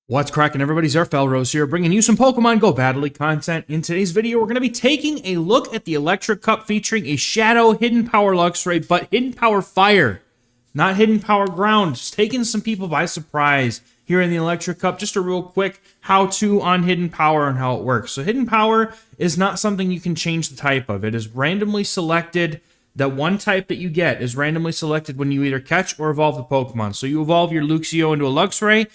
What's cracking, everybody? XehrFelrose here, bringing you some Pokemon Go Battle League content. In today's video, we're going to be taking a look at the Electric Cup featuring a Shadow Hidden Power Luxray, but Hidden Power Fire, not Hidden Power Ground. Just taking some people by surprise here in the Electric Cup. Just a real quick how-to on Hidden Power and how it works. So Hidden Power is not something you can change the type of. It is randomly selected. That one type that you get is randomly selected when you either catch or evolve the Pokemon. So you evolve your Luxio into a Luxray,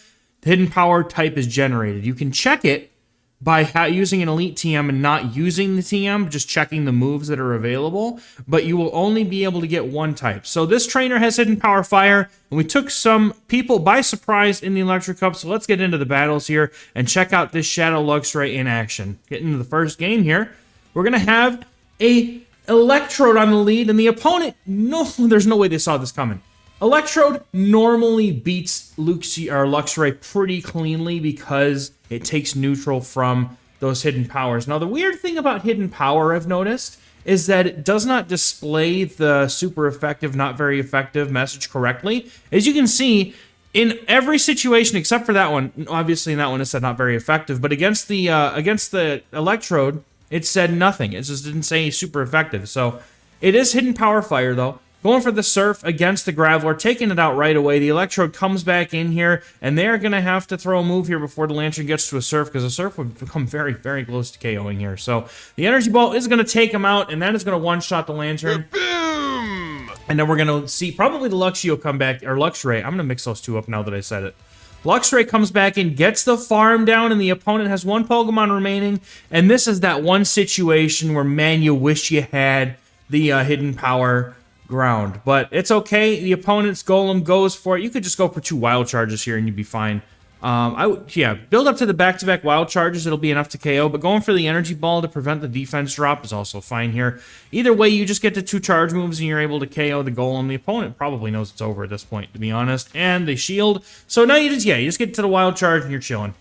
the Hidden Power type is generated. You can check it by using an Elite TM and not using the TM, just checking the moves that are available, but you will only be able to get one type. So this trainer has Hidden Power Fire, and we took some people by surprise in the Electric Cup, so let's get into the battles here and check out this Shadow Luxray in action. Getting into the first game here, we're going to have a Electrode on the lead, and the opponent, there's no way they saw this coming. Electrode normally beats Luxray pretty cleanly because it takes neutral from those hidden powers. Now, the weird thing about hidden power, I've noticed, is that it does not display the super effective, not very effective message correctly. As you can see, in every situation except for that one, obviously in that one it said not very effective, but against the Electrode, it said nothing. It just didn't say super effective. So it is Hidden Power Fire, though. Going for the Surf against the Graveler, taking it out right away. The Electrode comes back in here, and they're going to have to throw a move here before the Lantern gets to a Surf, because the Surf would become very, very close to KOing here. So the Energy Ball is going to take him out, and that is going to one-shot the Lantern. Boom! And then we're going to see probably the Luxio come back, or Luxray. I'm going to mix those two up now that I said it. Luxray comes back in, gets the farm down, and the opponent has one Pokemon remaining. And this is that one situation where, man, you wish you had the Hidden Power Ground. But it's okay. The opponent's Golem goes for it. You could just go for 2 Wild Charges here and you'd be fine. Build up to the back-to-back Wild Charges. It'll be enough to KO. But going for the Energy Ball to prevent the defense drop is also fine here. Either way, you just get to 2 charge moves and you're able to KO the Golem. The opponent probably knows it's over at this point, to be honest. And they shield. So now you just get to the Wild Charge and you're chilling.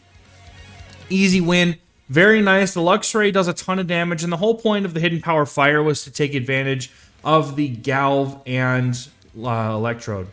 Easy win. Very nice. The Luxray does a ton of damage, and the whole point of the Hidden Power Fire was to take advantage of the Galv and Electrode.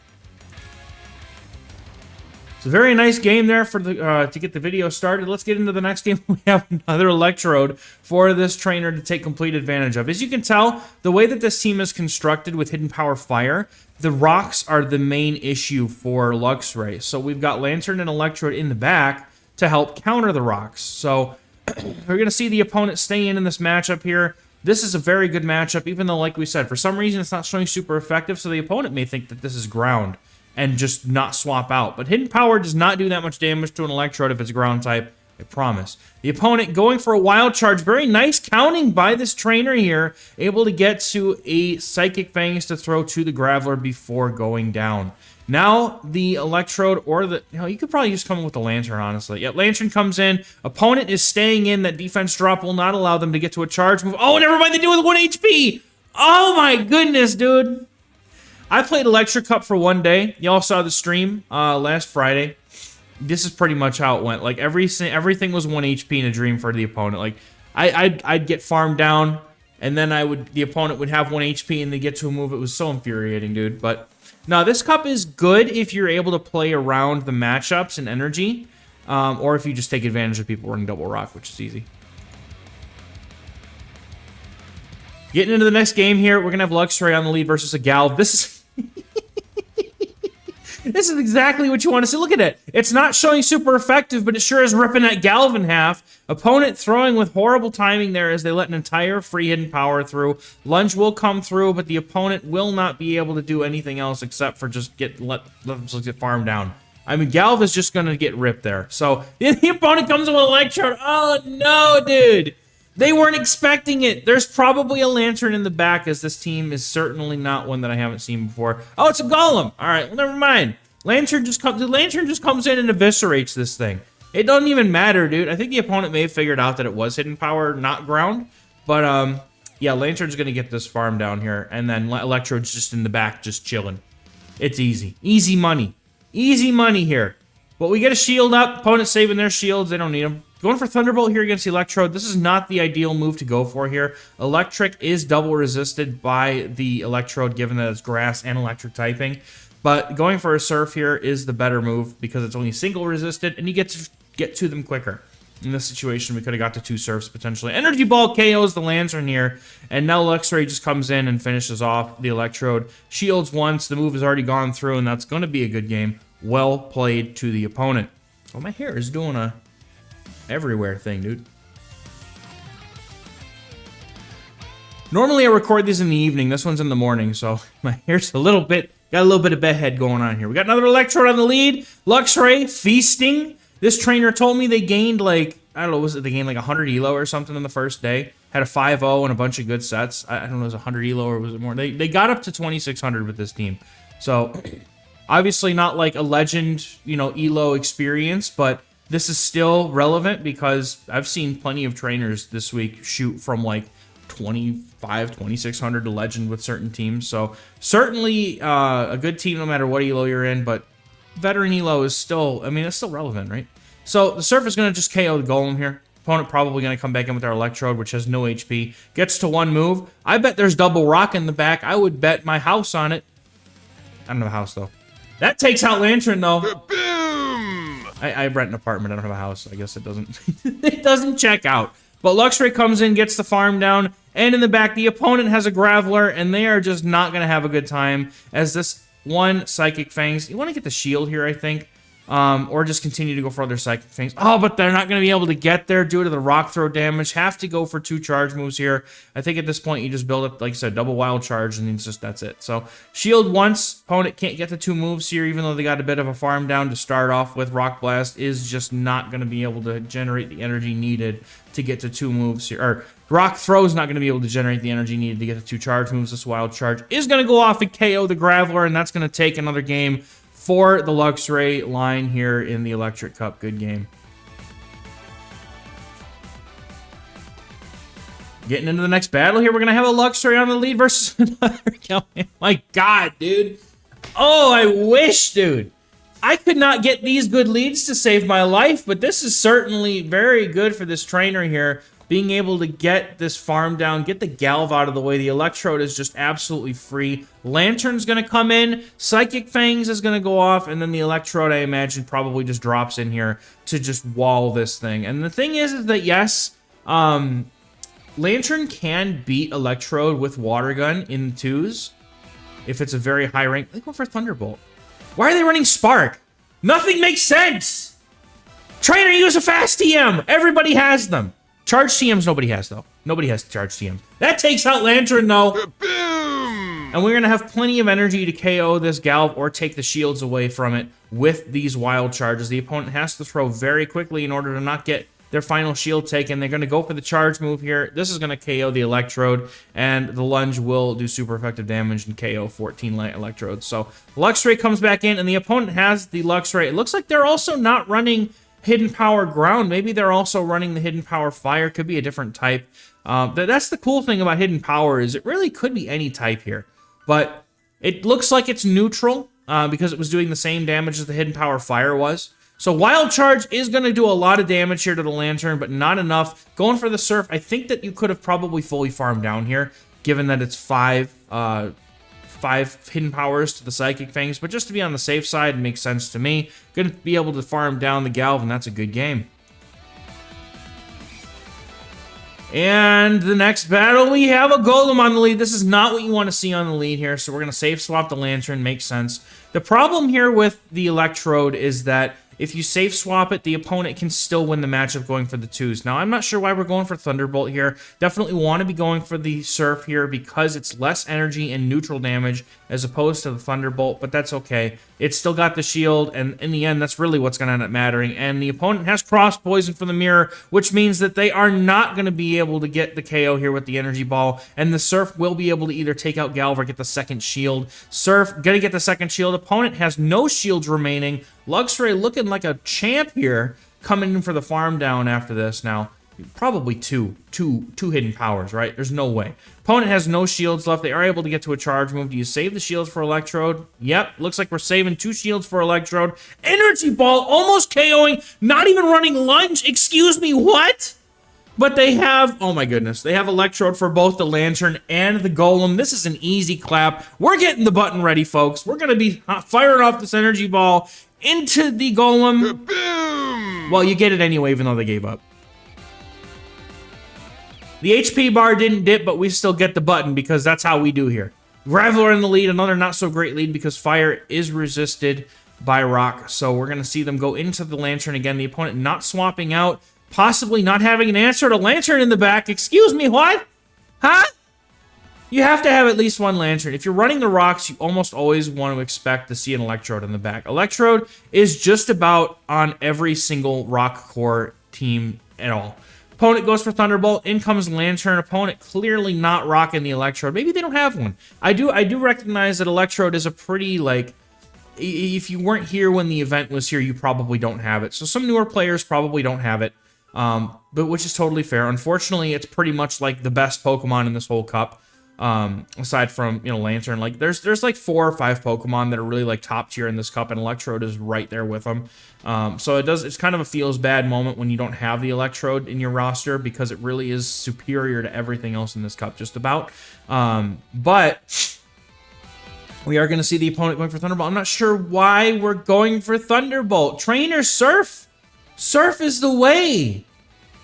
It's a very nice game there for the to get the video started. Let's get into the next game. We have another Electrode for this trainer to take complete advantage of. As you can tell, the way that this team is constructed with Hidden Power Fire, the rocks are the main issue for Luxray. So we've got Lantern and Electrode in the back to help counter the rocks. So we're going to see the opponent stay in this matchup here. This is a very good matchup, even though, like we said, for some reason it's not showing super effective, so the opponent may think that this is ground and just not swap out. But Hidden Power does not do that much damage to an Electrode if it's ground type, I promise. The opponent going for a Wild Charge. Very nice counting by this trainer here, able to get to a Psychic Fangs to throw to the Graveler before going down. Now, the Electrode, or you could probably just come in with the Lantern, honestly. Yep, Lantern comes in. Opponent is staying in. That defense drop will not allow them to get to a charge move. Oh, never mind, they do it with 1 HP! Oh my goodness, dude! I played Electric Cup for 1 day. Y'all saw the stream last Friday. This is pretty much how it went. Like, everything was 1 HP in a dream for the opponent. Like, I'd get farmed down, and then the opponent would have 1 HP, and they get to a move. It was so infuriating, dude, but now, this cup is good if you're able to play around the matchups and energy, or if you just take advantage of people running Double Rock, which is easy. Getting into the next game here, we're going to have Luxray on the lead versus a Galv. This is this is exactly what you want to see. Look at it. It's not showing super effective, but it sure is ripping that Galv in half. Opponent throwing with horrible timing there as they let an entire free Hidden Power through. Lunge will come through, but the opponent will not be able to do anything else except for just let them get farmed down. I mean, Galv is just going to get ripped there. So the opponent comes in with Electrode. Oh, no, dude. They weren't expecting it. There's probably a Lantern in the back, as this team is certainly not one that I haven't seen before. Oh, it's a Golem. All right, well, never mind. The Lantern just comes in and eviscerates this thing. It doesn't even matter, dude. I think the opponent may have figured out that it was Hidden Power, not ground. But, yeah, Lantern's going to get this farm down here. And then Electrode's just in the back, just chilling. It's easy. Easy money. Easy money here. But we get a shield up. Opponent saving their shields. They don't need them. Going for Thunderbolt here against the Electrode. This is not the ideal move to go for here. Electric is double resisted by the Electrode, given that it's grass and electric typing. But going for a Surf here is the better move because it's only single resisted, and you get to get to them quicker. In this situation, we could have got to 2 surfs potentially. Energy Ball KOs the Lantern here, and now Luxray just comes in and finishes off the Electrode. Shields once, the move has already gone through, and that's going to be a good game. Well played to the opponent. Oh, my hair is doing a everywhere thing, dude. Normally I record these in the evening. This one's in the morning, so my hair's got a little bit of bedhead going on here. We got another Electrode on the lead. Luxray feasting. This trainer told me they gained like, I don't know, they gained like 100 elo or something in the first day. Had a 5-0 and a bunch of good sets. I don't know, was it 100 elo or was it more? They got up to 2,600 with this team. So obviously not like a legend, you know, elo experience, but this is still relevant because I've seen plenty of trainers this week shoot from like 2,600 to legend with certain teams. So certainly a good team no matter what elo you're in, but veteran elo is still, I mean, it's still relevant, right? So the Surf is going to just KO the Golem here. Opponent probably going to come back in with our Electrode, which has no HP. Gets to 1 move. I bet there's double rock in the back. I would bet my house on it. I don't have a house, though. That takes out Lantern, though. Boom! I rent an apartment. I don't have a house. I guess it doesn't it doesn't check out. But Luxray comes in, gets the farm down, and in the back, the opponent has a Graveler, and they are just not going to have a good time as this one Psychic Fangs. You want to get the shield here, I think, or just continue to go for other Psychic Fangs. Oh, but they're not going to be able to get there due to the rock throw damage. Have to go for 2 charge moves here. I think at this point, you just build up, like I said, double wild charge, and it's just, that's it. So, shield once. Opponent can't get the 2 moves here, even though they got a bit of a farm down to start off with. Rock Blast is just not going to be able to generate the energy needed to get to 2 moves here. Or, Rock Throw is not going to be able to generate the energy needed to get the 2 charge moves. This wild charge is going to go off and KO the Graveler, and that's going to take another game for the Luxray line here in the Electric Cup. Good game. Getting into the next battle here, we're going to have a Luxray on the lead versus another Galvantron. My God, dude. Oh, I wish, dude. I could not get these good leads to save my life, but this is certainly very good for this trainer here. Being able to get this farm down, get the Galv out of the way. The Electrode is just absolutely free. Lantern's going to come in. Psychic Fangs is going to go off. And then the Electrode, I imagine, probably just drops in here to just wall this thing. And the thing is that, yes, Lantern can beat Electrode with Water Gun in 2s. If it's a very high rank. They go for Thunderbolt. Why are they running Spark? Nothing makes sense. Trainer, use a fast TM. Everybody has them. Charge TMs, nobody has, though. Nobody has charge TMs. That takes out Lantern, though. Boom! And we're going to have plenty of energy to KO this Galv or take the shields away from it with these wild charges. The opponent has to throw very quickly in order to not get their final shield taken. They're going to go for the charge move here. This is going to KO the Electrode, and the lunge will do super effective damage and KO 14 Electrodes. So Luxray comes back in, and the opponent has the Luxray. It looks like they're also not running Hidden Power Ground. Maybe they're also running the Hidden Power Fire. Could be a different type. That's the cool thing about Hidden Power is it really could be any type here. But it looks like it's neutral because it was doing the same damage as the Hidden Power Fire was. So Wild Charge is going to do a lot of damage here to the Lantern, but not enough. Going for the Surf, I think that you could have probably fully farmed down here, given that it's 5 hidden powers to the Psychic Fangs, but just to be on the safe side, it makes sense to me. Gonna be able to farm down the Galv, and that's a good game. And the next battle, we have a Golem on the lead. This is not what you want to see on the lead here, so we're gonna safe swap the Lantern, makes sense. The problem here with the Electrode is that if you safe swap it, the opponent can still win the matchup going for the 2s. Now, I'm not sure why we're going for Thunderbolt here. Definitely want to be going for the Surf here because it's less energy and neutral damage as opposed to the Thunderbolt, but that's okay. It's still got the shield, and in the end, that's really what's going to end up mattering. And the opponent has Cross Poison for the Mirror, which means that they are not going to be able to get the KO here with the Energy Ball, and the Surf will be able to either take out Galv or get the second shield. Surf gonna get the second shield. Opponent has no shields remaining. Luxray looking like a champ here, coming in for the farm down after this. Now, probably two hidden powers, right? There's no way. Opponent has no shields left. They are able to get to a charge move. Do you save the shields for Electrode? Yep, looks like we're saving 2 shields for Electrode. Energy Ball almost KOing, not even running lunge. Excuse me, what? But they have, oh my goodness, they have Electrode for both the Lantern and the Golem. This is an easy clap. We're getting the button ready, folks. We're going to be firing off this Energy Ball into the Golem. Boom! Well, you get it anyway, even though they gave up. The HP bar didn't dip, but we still get the button because that's how we do here. Graveler in the lead, another not so great lead because fire is resisted by rock. So we're going to see them go into the lantern again. The opponent not swapping out, possibly not having an answer to lantern in the back. Excuse me, what? Huh? You have to have at least one lantern. If you're running the rocks, you almost always want to expect to see an electrode in the back. Electrode is just about on every single rock core team at all. Opponent goes for Thunderbolt. In comes Lantern. Opponent clearly not rocking the Electrode. Maybe they don't have one. I do recognize that Electrode is a pretty, like, if you weren't here when the event was here, you probably don't have it. So some newer players probably don't have it, but which is totally fair. Unfortunately, it's pretty much like the best Pokemon in this whole cup. Aside from, you know, Lantern, like there's like 4 or 5 Pokemon that are really like top tier in this cup, and Electrode is right there with them. So it's kind of a feels bad moment when you don't have the Electrode in your roster because it really is superior to everything else in this cup, just about. But we are going to see the opponent going for Thunderbolt. I'm not sure why we're going for Thunderbolt. Trainer Surf. Surf is the way.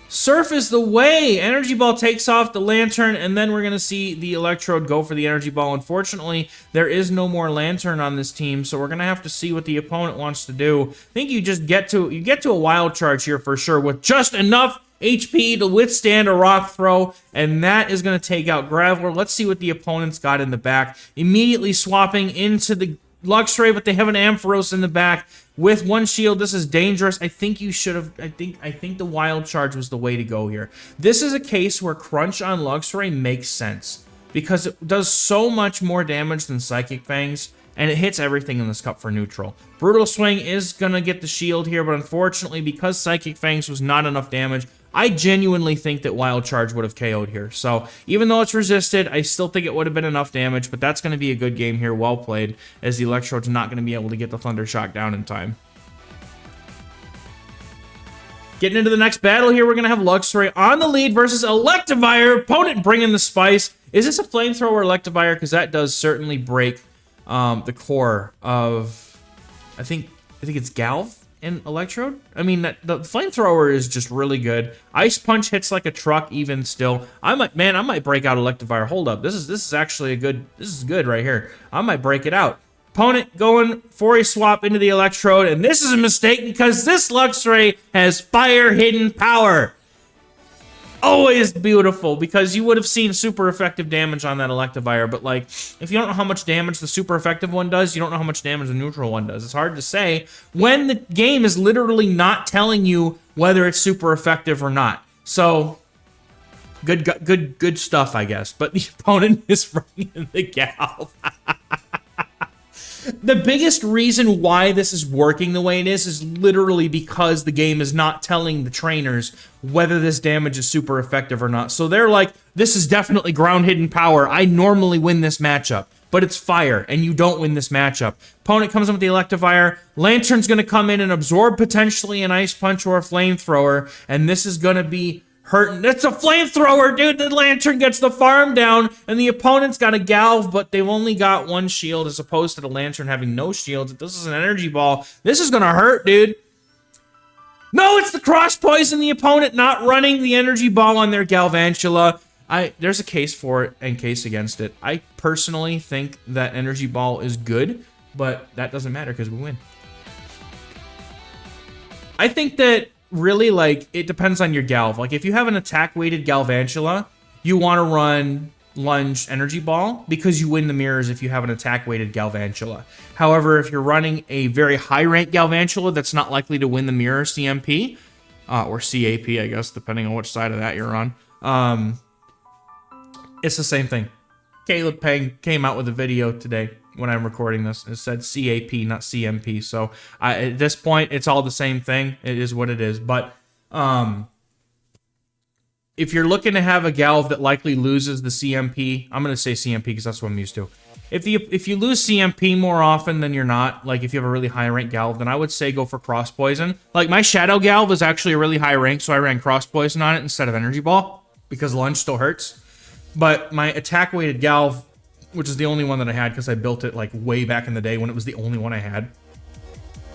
Surf is the way. Energy Ball takes off the Lantern, and then we're going to see the Electrode go for the Energy Ball. Unfortunately, there is no more Lantern on this team, so we're going to have to see what the opponent wants to do. I think you just get to a wild charge here for sure with just enough HP to withstand a rock throw, and that is going to take out Graveler. Let's see what the opponent's got in the back. Immediately swapping into the Luxray, but they have an XehrFelrose in the back with 1 shield. This is dangerous. I think you should have. I think the wild charge was the way to go here. This is a case where crunch on Luxray makes sense because it does so much more damage than Psychic Fangs, and it hits everything in this cup for neutral. Brutal Swing is gonna get the shield here, but unfortunately, because Psychic Fangs was not enough damage, I genuinely think that Wild Charge would have KO'd here. So even though it's resisted, I still think it would have been enough damage, but that's going to be a good game here, well played, as the Electrode's not going to be able to get the Thunder Shock down in time. Getting into the next battle here, we're going to have Luxray on the lead versus Electivire. Opponent bringing the spice. Is this a Flamethrower Electivire? Because that does certainly break the core of, I think it's Galv and Electrode. I mean, the Flamethrower is just really good. Ice Punch hits like a truck even still. I might break out Electivire. Hold up. This is actually this is good right here. I might break it out. Opponent going for a swap into the Electrode, and this is a mistake because this Luxray has Fire Hidden Power. Always beautiful, because you would have seen super effective damage on that Electivire, but like, if you don't know how much damage the super effective one does, you don't know how much damage the neutral one does. It's hard to say when the game is literally not telling you whether it's super effective or not. So, good stuff, I guess. But the opponent is running in the Gal. The biggest reason why this is working the way it is literally because the game is not telling the trainers whether this damage is super effective or not. So they're like, this is definitely ground hidden power. I normally win this matchup, but it's fire, and you don't win this matchup. Opponent comes in with the Electivire. Lantern's going to come in and absorb potentially an Ice Punch or a Flamethrower, and this is going to be hurting. That's a Flamethrower, dude. The Lantern gets the farm down, and the opponent's got a Galv, but they've only got 1 shield as opposed to the Lantern having no shields. If this is an Energy Ball, this is gonna hurt, dude. No, it's the Cross Poison. The opponent not running the Energy Ball on their Galvantula. There's a case for it and case against it. I personally think that Energy Ball is good, but that doesn't matter because we win. I think that really, like, it depends on your Galv. Like, if you have an attack-weighted Galvantula, you want to run Lunge Energy Ball because you win the mirrors if you have an attack-weighted Galvantula. However, if you're running a very high-rank Galvantula that's not likely to win the mirror CMP, or CAP, I guess, depending on which side of that you're on, it's the same thing. Caleb Peng came out with a video today when I'm recording this. It said CAP, not CMP. So at this point, it's all the same thing. It is what it is. But if you're looking to have a Galv that likely loses the CMP, I'm going to say CMP because that's what I'm used to. If you lose CMP more often than you're not, like if you have a really high rank Galv, then I would say go for Cross Poison. Like my Shadow Galv is actually a really high rank, so I ran Cross Poison on it instead of Energy Ball because Lunge still hurts. But my attack-weighted Galv, which is the only one that I had because I built it like way back in the day when it was the only one I had.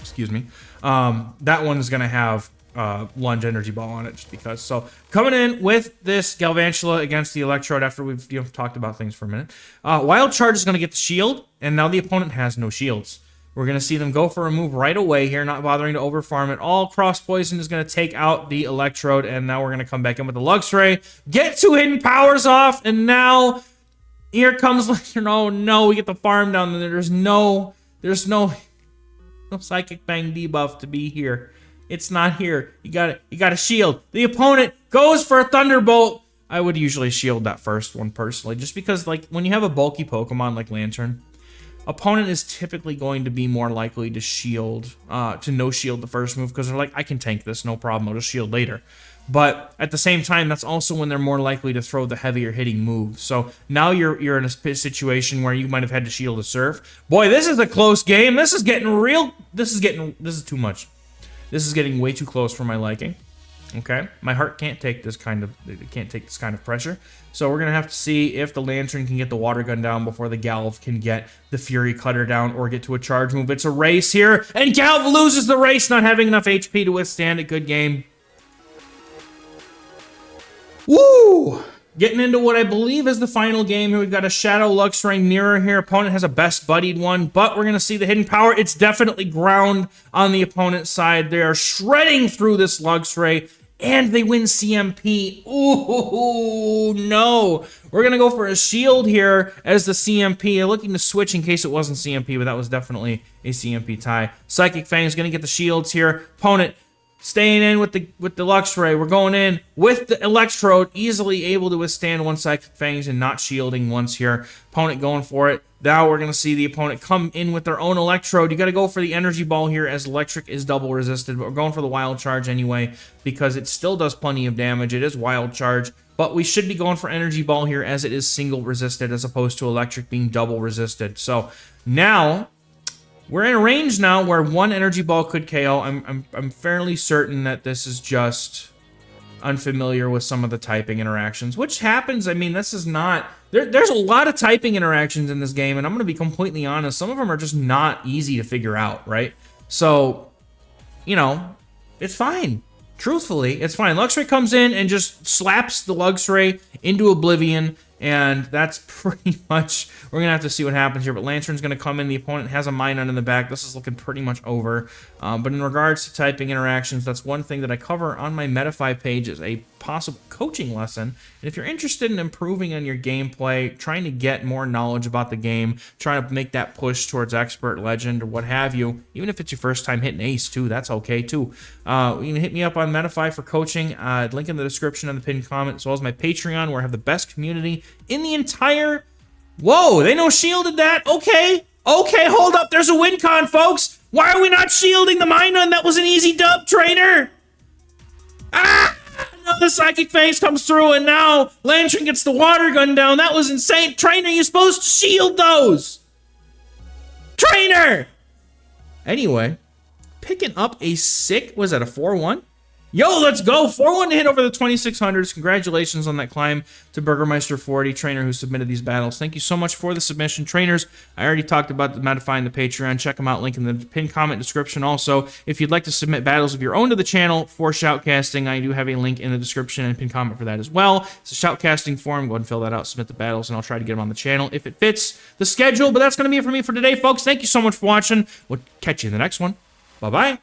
Excuse me. That one is going to have lunge energy ball on it just because. So coming in with this Galvantula against the Electrode after we've talked about things for a minute. Wild Charge is going to get the shield, and now the opponent has no shields. We're going to see them go for a move right away here, not bothering to overfarm it. All Cross Poison is going to take out the Electrode, and now we're going to come back in with the Luxray. Get 2 hidden powers off, and now here comes... Oh no, we get the farm down there. There's no Psychic Bang debuff to be here. It's not here. You got a shield. The opponent goes for a Thunderbolt. I would usually shield that first one personally, just because like when you have a bulky Pokemon like Lantern, opponent is typically going to be more likely to shield, to no shield the first move because they're like, I can tank this, no problem. I'll just shield later. But at the same time, that's also when they're more likely to throw the heavier hitting move. So now you're in a situation where you might have had to shield a Surf. Boy, this is a close game. This is getting real. This is too much. This is getting way too close for my liking. Okay, my heart can't take this kind of pressure. So we're gonna have to see if the Lantern can get the Water Gun down before the Galv can get the Fury Cutter down or get to a charge move. It's a race here, and Galv loses the race, not having enough HP to withstand it. Good game. Woo! Getting into what I believe is the final game here. We've got a Shadow Luxray mirror here. Opponent has a best buddied one, but we're going to see the hidden power. It's definitely ground on the opponent's side. They are shredding through this Luxray, and they win CMP. Ooh, no. We're going to go for a shield here as the CMP. Looking to switch in case it wasn't CMP, but that was definitely a CMP tie. Psychic Fang is going to get the shields here. Opponent staying in with the Luxray. We're going in with the Electrode, easily able to withstand one Psychic Fangs and not shielding once here. Opponent going for it. Now we're going to see the opponent come in with their own Electrode. You got to go for the Energy Ball here as Electric is double resisted, but we're going for the Wild Charge anyway because it still does plenty of damage. It is Wild Charge, but we should be going for Energy Ball here as it is single resisted as opposed to Electric being double resisted. So now we're in a range now where one Energy Ball could KO. I'm fairly certain that this is just unfamiliar with some of the typing interactions, which happens. I mean, this is not... There's a lot of typing interactions in this game, and I'm going to be completely honest. Some of them are just not easy to figure out, right? So, you know, it's fine. Truthfully, it's fine. Luxray comes in and just slaps the Luxray into oblivion, and that's pretty much... We're going to have to see what happens here, but Lantern's going to come in. The opponent has a Minun in the back. This is looking pretty much over. But in regards to typing interactions, that's one thing that I cover on my Metafy page is a possible coaching lesson. And if you're interested in improving on your gameplay, trying to get more knowledge about the game, trying to make that push towards Expert, Legend, or what have you, even if it's your first time hitting Ace too, that's okay too. You can hit me up on Metafy for coaching. Link in the description on the pinned comment, as well as my Patreon, where I have the best community in the entire... Whoa, they no shielded that? Okay, hold up, there's a win con, folks. Why are we not shielding the Minun? That was an easy dub, trainer. Ah! No, the Psychic Phase comes through, and now Lantern gets the Water Gun down. That was insane. Trainer, you're supposed to shield those. Trainer! Anyway, picking up a sick, was that a 4-1? Yo, let's go! 4-1 to hit over the 2600s. Congratulations on that climb to Burgermeister 40, trainer who submitted these battles. Thank you so much for the submission, trainers. I already talked about the Metafy and the Patreon. Check them out. Link in the pinned comment description. Also, if you'd like to submit battles of your own to the channel for Shoutcasting, I do have a link in the description and pinned comment for that as well. It's a Shoutcasting form. Go ahead and fill that out, submit the battles, and I'll try to get them on the channel if it fits the schedule. But that's going to be it for me for today, folks. Thank you so much for watching. We'll catch you in the next one. Bye-bye.